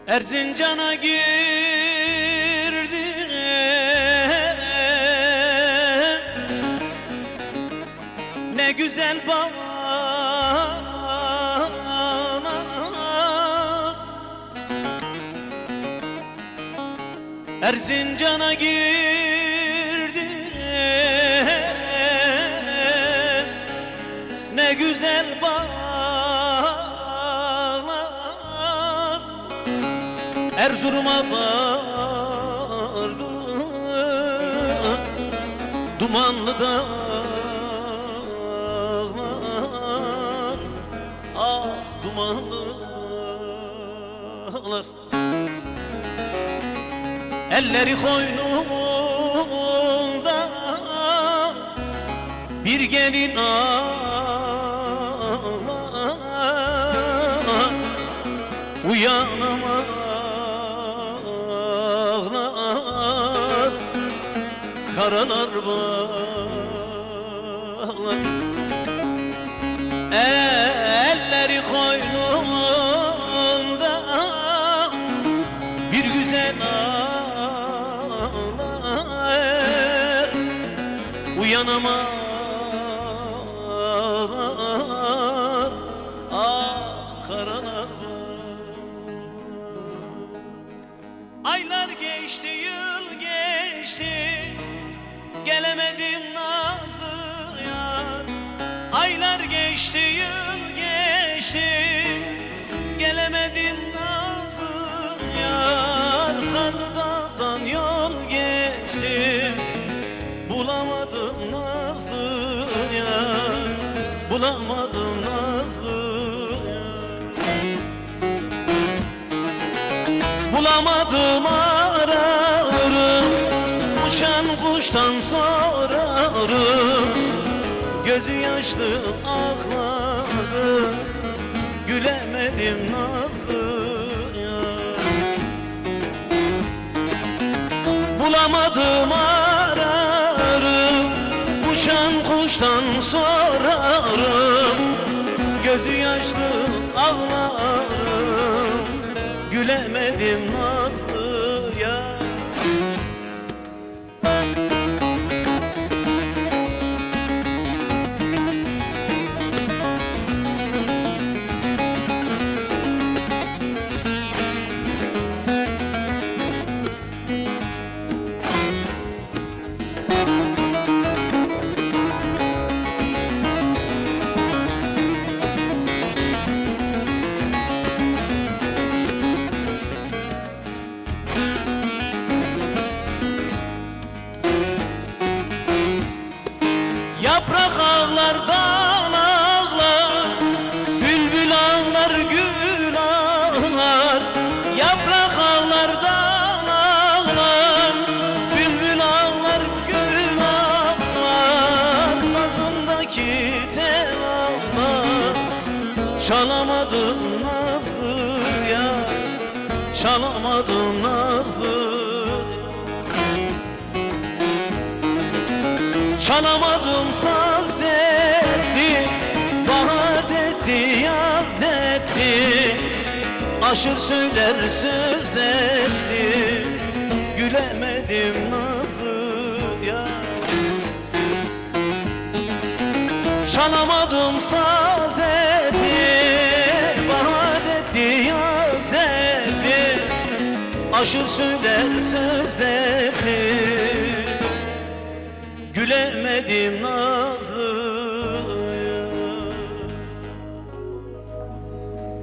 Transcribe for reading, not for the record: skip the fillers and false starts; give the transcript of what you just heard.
Erzincan'a girdi, ne güzel bağlar. Erzincan'a girdi, ne güzel bağlar. Erzurum'a vardı, dumanlı dağlar, ah dumanlı dağlar. Elleri koynunda bir gelin ağlar, uyanamaz karalar bağlar. Elleri koynunda bir güzel ağlar, uyanamaz, ah karalar bağlar. Aylar geçti, yıl geçti, gelemedim nazlı yar. Aylar geçti, yıl geçti, gelemedim nazlı yar. Karlı dağdan yol geçtim, bulamadım nazlı yar, bulamadım nazlı yar. Bulamadım, ararım, uçan kuştan sorarım. Gözü yaşlı ağlarım, gülemedim nazlı yar. Bulamadım, ararım, uçan kuştan sorarım. Gözü yaşlı ağlarım, gülemedim nazlı yar. Yaprak ağlardan ağlar, bülbül ağlar, gül ağlar. Yaprak ağlardan ağlar, bülbül ağlar, gül ağlar. Sazındaki tel ağlar, çalamadım nazlı yar, çalamadım nazlı. Çalamadım saz dertli, bahar dertli, yaz dertli. Aşır söyler söz dertli, gülemedim nazlı yar. Çalamadım saz dertli, bahar dertli, yaz dertli. Aşır söyler söz dertli, gülemedim nazlı.